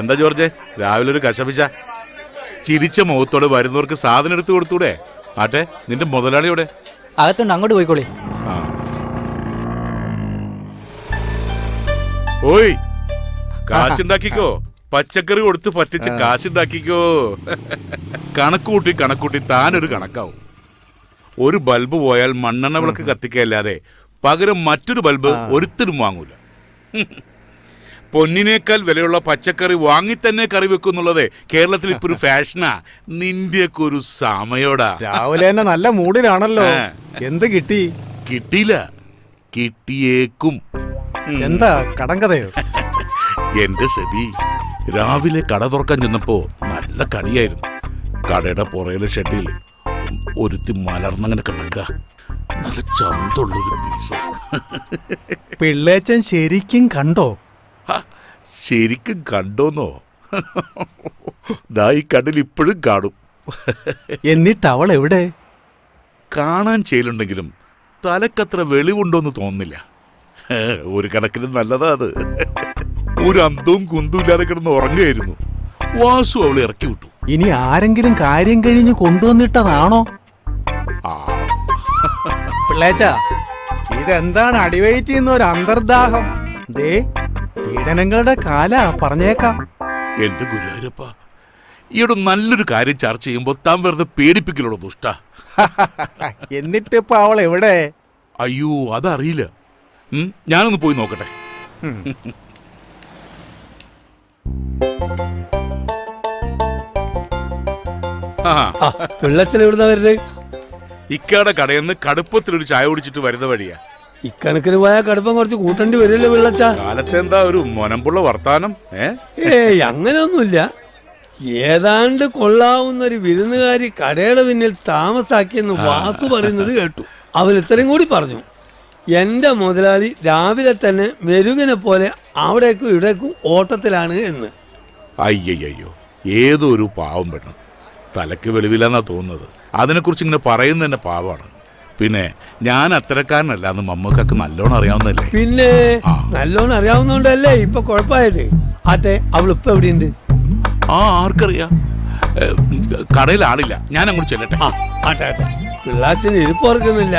എന്താ ജോർജെ, രാവിലെ ഒരു കശപിശ? ചിരിച്ച മുഖത്തോടെ വരുന്നവർക്ക് സാധനം എടുത്തു കൊടുത്തൂടെ? ആട്ടെ, നിന്റെ മുതലാളിയോടെ? അകത്തുണ്ട്, അങ്ങോട്ട് പോയിക്കോളി. ആ. ഓയ്, കാശുണ്ടാക്കിക്കോ. പച്ചക്കറി കൊടുത്ത് പറ്റിച്ച് കാശുണ്ടാക്കിക്കോ. കണക്കൂട്ടി താനൊരു കണക്കാവും. ഒരു ബൾബ് പോയാൽ മണ്ണെണ്ണ വിളക്ക് കത്തിക്കല്ലാതെ പകരം മറ്റൊരു ബൾബ് ഒരുത്തരും വാങ്ങൂല. പൊന്നിനേക്കാൾ വിലയുള്ള പച്ചക്കറി വാങ്ങി തന്നെ കറി വെക്കുന്നുള്ളത് കേരളത്തിൽ ഇപ്പൊ ഒരു ഫാഷനാ. നിന്റെയൊക്കെ ഒരു സമയോടാ. രാവിലെ തന്നെ നല്ല മൂഡിലാണല്ലോ. എന്ത് കിട്ടി? കിട്ടിയില്ല, കിട്ടിയേക്കും. എന്താ കടം കഥയോ? എന്റെ സെബി, രാവിലെ കട തുറക്കാൻ ചെന്നപ്പോ നല്ല കടിയായിരുന്നു. കടയുടെ പുറയിലെ ഷെഡിൽ ഒരുത്തി മലർന്നങ്ങനെ കിടക്ക. നല്ല ചന്തുള്ളൊരു പീസ്. പിള്ളേച്ചൻ ശരിക്കും കണ്ടോ? ശരിക്കും കണ്ടോന്നോ? ദാ ഈ കണ്ണിൽ ഇപ്പോഴും കാണും. എന്നിട്ട് അവൾ എവിടെ? കാണാൻ ചെയ്യലുണ്ടെങ്കിലും തലക്കത്ര വെളിവുണ്ടോന്ന് തോന്നുന്നില്ല. ഒരു കണക്കിന് നല്ലതാ അത്. ഒരു അന്തവും കുന്തും ഇല്ലാതെ കിടന്ന് ഉറങ്ങുകയായിരുന്നു. വാസു അവളെ ഇറക്കി വിട്ടു. ഇനി ആരെങ്കിലും കാര്യം കഴിഞ്ഞ് കൊണ്ടുവന്നിട്ടതാണോ? പിള്ളേച്ച, ഇതെന്താണ് അടിവയറ്റ് ചെയ്യുന്ന ഒരു അന്തർദാഹം? ദേ, പീഡനങ്ങളുടെ കാല പറഞ്ഞേക്കാം. എന്റെ ഗുരുവായൂരപ്പ, ഈയൊരു നല്ലൊരു കാര്യം ചർച്ച ചെയ്യുമ്പോ താൻ വെറുതെ പേടിപ്പിക്കലുള്ളൂ ദുഷ്ട. എന്നിട്ടിപ്പോ അവൾ എവിടെ? അയ്യോ, അതറിയില്ല. ഞാനൊന്ന് പോയി നോക്കട്ടെ. വെള്ളത്തിൽ എവിടുന്നാ വരുന്നത്? ഇക്കാടെ കടയിൽ നിന്ന് കടുപ്പത്തിലൊരു ചായ കുടിച്ചിട്ട് വരുന്ന വഴിയാ. ഇക്കണക്കിന് പോയാൽ കടുപ്പം കുറച്ച് കൂട്ടേണ്ടി വരില്ലേ വെള്ളച്ച? കാലത്തെ എന്താ ഒരു മൊനമ്പുള്ള വർത്താനം? ഏയ്, അങ്ങനെയൊന്നുമില്ല. ഏതാണ്ട് കൊള്ളാവുന്ന ഒരു വിരുന്നുകാരി കടയുടെ പിന്നിൽ താമസാക്കിയെന്ന് വാസു പറയുന്നത് കേട്ടു. അവൻ ഇത്രയും കൂടി പറഞ്ഞു, എന്റെ മുതലാളി രാവിലെ തന്നെ മെരുകനെ പോലെ അവിടേക്കും ഇവിടേക്കും ഓട്ടത്തിലാണ് എന്ന്. അയ്യയ്യോ, ഏതോ ഒരു പാവം പെണ്ണ്. തലക്ക് വെളിവില്ലെന്നാ തോന്നുന്നത്. അതിനെക്കുറിച്ച് ഇങ്ങനെ പറയുന്നത് തന്നെ പാവമാണ്. പിന്നെ ഞാൻ അത്തരക്കാരനല്ല എന്ന് മമ്മക്കൊക്കെ നല്ലോണം അറിയാവുന്നല്ലേ. പിന്നെ നല്ലോണം അറിയാവുന്നോണ്ടല്ലേ ഇപ്പൊ കുഴപ്പമായത്. ആട്ടെ, അവളിപ്പോ എവിടെയുണ്ട്? ആർക്കറിയാം. കടയിൽ ആളില്ല, ഞാൻ അങ്ങോട്ട് ചെല്ലട്ടെ. ആട്ടെ, പിള്ളാച്ചിന് ഇരിപ്പോർക്കുന്നില്ല.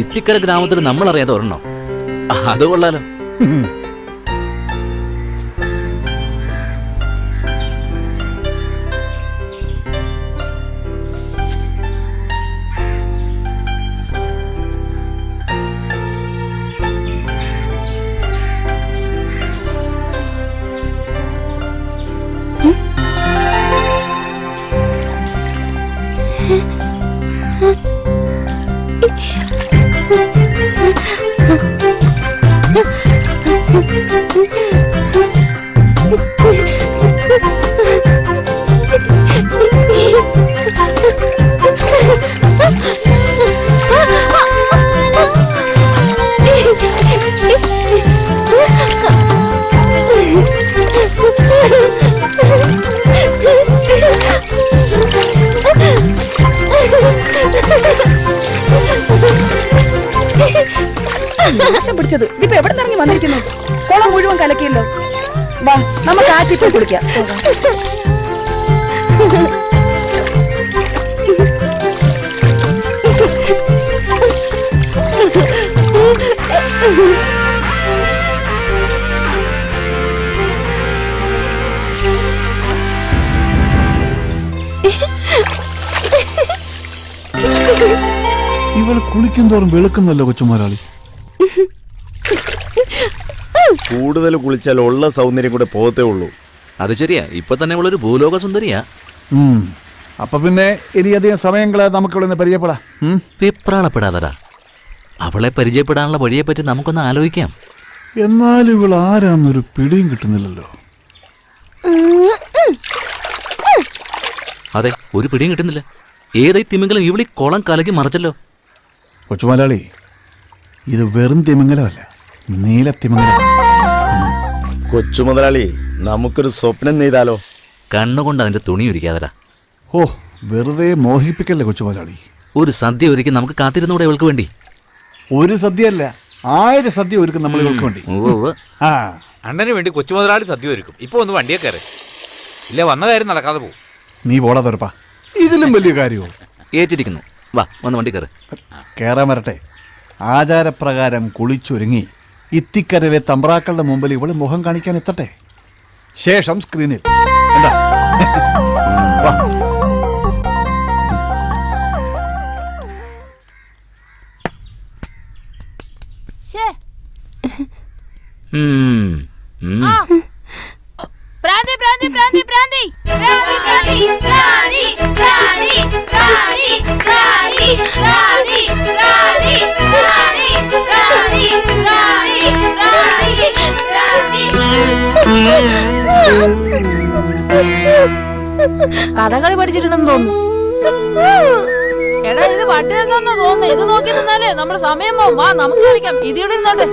ഇത്തിക്കര ഗ്രാമത്തിൽ നമ്മൾ അറിയാതെ ഒരെണ്ണോ? അത് കൊള്ളാലോ. പിടിച്ചത് ഇതിപ്പോ എവിടെ നിറങ്ങി വന്നിരിക്കുന്നു? കുളം മുഴുവൻ കലക്കിയല്ലോ. വാ, നമുക്ക് ആറ്റിൽ പോയി കുളിക്കാം. ഇവള് കുളിക്കും തോറും വെളുക്കുന്നല്ലോ കൊച്ചുമാരാളി. കൂടുതൽ കുളിച്ചാൽ ഉള്ള സൗന്ദര്യം കൂടെ പോകത്തേ ഉള്ളൂ. അത് ശരിയാ, ഇപ്പൊ തന്നെ ഇവളൊരു ഭൂലോക സുന്ദരിയാ. അപ്പൊ പിന്നെ ഇനിയധികം സമയങ്ങളെ നമുക്ക് ഇവിടെ നിന്ന് പരിചയപ്പെടാം. വിപ്രാളപ്പെടാതടാ. അവളെ പരിചയപ്പെടാനുള്ള വഴിയെപ്പറ്റി നമുക്കൊന്ന് ആലോചിക്കാം. എന്നാലും ഇവൾ ആരാന്നൊരു പിടിയും കിട്ടുന്നില്ലല്ലോ. അതെ, ഒരു പിടിയും കിട്ടുന്നില്ല. ഏതായി തിമിംഗലം ഇവിടെ കുളം കലക്കി മറിച്ചല്ലോ. കൊച്ചുമലയാളി, ഇത് വെറും തിമിംഗലമല്ല, നീല തിമിംഗലം. കൊച്ചു മുതലാളി, നമുക്കൊരു സ്വപ്നം നെയ്താലോ? കണ്ണുകൊണ്ട് അതിന്റെ തുണി ഒരുക്കാതരാ. ഓ, വെറുതെ മോഹിപ്പിക്കല്ലേ കൊച്ചുമലയാളി. ഒരു സദ്യ ഒരുക്കി നമുക്ക് കാത്തിരുന്നൂടെ ഇവൾക്ക് വേണ്ടി? ഒരു സദ്യയല്ല, 1000 സദ്യ ഒരുക്കും നമ്മൾ ഇവൾക്ക് വേണ്ടി. ഉവ്വ്. ആ, അണ്ണന് വേണ്ടി കൊച്ചു മുതലാളി സദ്യ ഒരുക്കും. ഇപ്പൊ ഒന്ന് വണ്ടിയെ കയറി, ഇല്ല വന്ന കാര്യം നടക്കാതെ പോകും. നീ പോടാ തുറപ്പാ, ഇതിലും വലിയ കാര്യമോ? ഏറ്റിരിക്കുന്നു. വാ, വന്ന് വണ്ടി കയറ്. കേറാൻ വരട്ടെ. ആചാരപ്രകാരം കുളിച്ചൊരുങ്ങി ഇത്തിക്കരയിലെ തമ്പ്രാക്കളുടെ മുമ്പിൽ ഇവള് മുഖം കാണിക്കാൻ എത്തട്ടെ. ശേഷം സ്ക്രീനിൽ എന്താ? വാ. പ്രാന്തി പ്രാന്തി പ്രാന്തി പ്രാന്തി പ്രാന്തി പ്രാന്തി പ്രാന്തി പ്രാന്തി പ്രാന്തി പ്രാന്തി പ്രാന്തി പ്രാന്തി പ്രാന്തി പ്രാന്തി പ്രാന്തി. കഥകളി പഠിച്ചിട്ടുണ്ടെന്ന് തോന്നുന്നു. എടാ, ഇത് പട്ടിയെന്ന് തോന്നുന്നു. ഇത് നോക്കി നിന്നാലേ നമ്മുടെ സമയം പോവും. വാ, നമുക്ക് കളിക്കാം. ഇതിവിടെ നിന്നോണ്ട്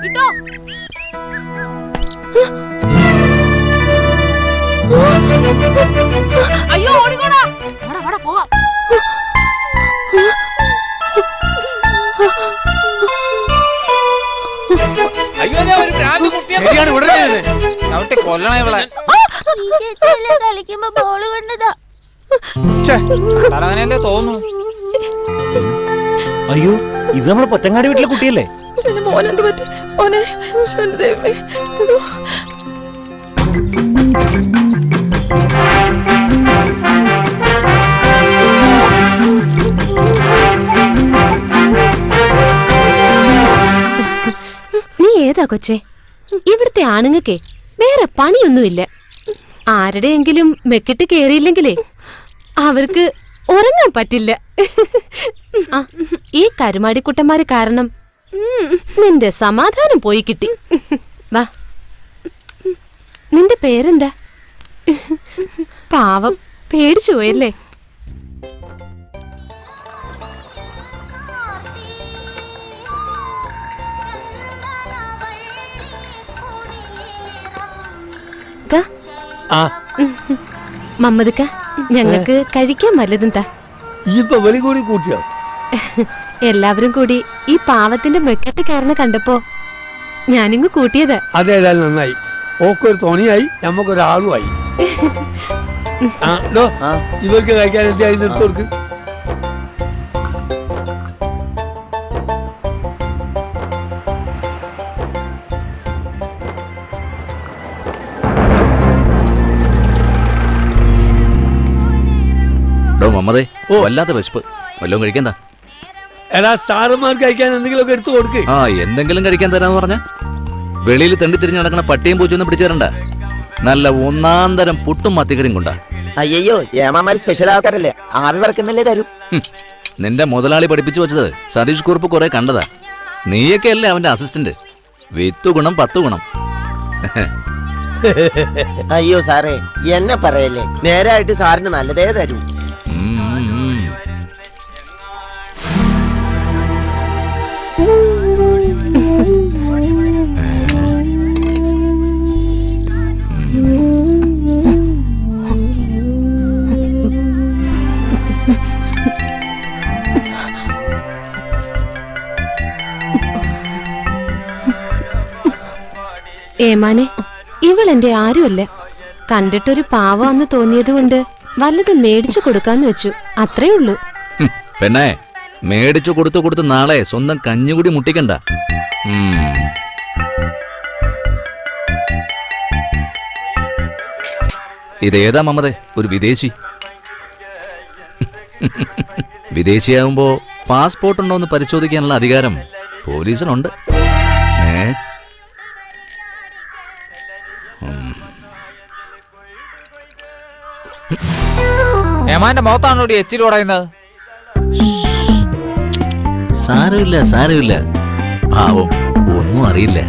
ഇട്ടോ. അയ്യോ, ഓടിക്കോടാ. പോവാം. അയ്യോ, ഒരു ഭ്രാന്ത് കുട്ടിയാണ്. കൊല്ലണ ഇവളെ. കളിക്കുമ്പോ ബോള് കണ്ടതാ. അങ്ങനെയല്ലേ തോന്നുന്നു. അയ്യോ, ഇത് നമ്മുടെ പൊറ്റങ്ങാടി വീട്ടിലെ കുട്ടിയല്ലേ? മോനെന്ത് പറ്റി മോനെ? ദൈവമേ. നീ ഏതാ കൊച്ചേ? ഇവിടുത്തെ ആണുങ്ങൾക്കേ വേറെ പണിയൊന്നുമില്ല. ആരുടെയെങ്കിലും മെക്കിട്ട് കേറിയില്ലെങ്കിലേ അവർക്ക് ഉറങ്ങാൻ പറ്റില്ല. ഈ കരുമാടിക്കുട്ടന്മാര് കാരണം നിന്റെ സമാധാനം പോയി കിട്ടി. വാ, നിന്റെ പേരെന്താ? പാവം, പേടിച്ചു പോയല്ലേ? മമ്മദ്ക്ക, ഞങ്ങക്ക് കഴിക്കാൻ വല്ലതും താ. ഇപ്പൊ വെളി കൂടി കൂട്ടിയോ? എല്ലാവരും കൂടി ഈ പാവത്തിന്റെ മെക്കറ്റ് കയറുന്ന കണ്ടപ്പോ ഞാനിങ്ങ് കൂട്ടിയത്. അതേതായാലും നന്നായി. ഓക്കൊരു തോണിയായി, നമ്മക്കൊരാളുമായി. ഇവർക്ക് കഴിക്കാൻ എന്തായി നിർത്തി കൊടുക്ക്. മമ്മതേ, വല്ലാത്ത വിശപ്പ്. വല്ലതും കഴിക്കാൻ താ. എടാ, സാറുമാർക്ക് കഴിക്കാൻ എന്തെങ്കിലുമൊക്കെ എടുത്തു കൊടുക്ക്. ആ, എന്തെങ്കിലും കഴിക്കാൻ തരാന്ന് പറഞ്ഞ വെളിയിൽ തെണ്ടി തിരിഞ്ഞ് നടക്കണ പട്ടിയും പൂച്ചൊന്നും പിടിച്ചു തരണ്ട. നല്ല ഒന്നാന്തരം പുട്ടും മത്തിക്കറിയും കൊണ്ടാ. അയ്യോ, ഏമാമാര് സ്പെഷ്യൽ ആൾക്കാരല്ലേ, ആവി പറക്കുന്നല്ലേ തരൂ. നിന്റെ മുതലാളി പഠിപ്പിച്ചു വെച്ചത് സതീഷ് കുറുപ്പ് കുറെ കണ്ടതാ. നീയൊക്കെ അല്ലേ അവന്റെ അസിസ്റ്റന്റ്. 10 ഗുണം 10 ഗുണം. അയ്യോ സാറേ, എന്നെ പറയല്ലേ, നേരായിട്ട് സാറിന് നല്ലതേ തരൂ. ഏമാനെ, ഇവളെന്റെ ആരുമല്ല. കണ്ടിട്ടൊരു പാവാന്ന് തോന്നിയത് കൊണ്ട് വല്ലതും മേടിച്ചു കൊടുക്കാന്ന് വെച്ചു, അത്രേ ഉള്ളൂ. പെണ്ണേ, മേടിച്ചു കൊടുത്തു നാളെ സ്വന്തം കഞ്ഞുകൂടി മുട്ടിക്കണ്ട. ഇതേതാ മമതേ? ഒരു വിദേശി. വിദേശിയാകുമ്പോ പാസ്പോർട്ട് ഉണ്ടോ എന്ന് പരിശോധിക്കാനുള്ള അധികാരം പോലീസിനുണ്ട്. ഏമാന്റെ മുഖത്താണോ എച്ചിൽ ഉടയുന്നത്? സാരമില്ല സാരമില്ല. പാവം ഒന്നും അറിയില്ല.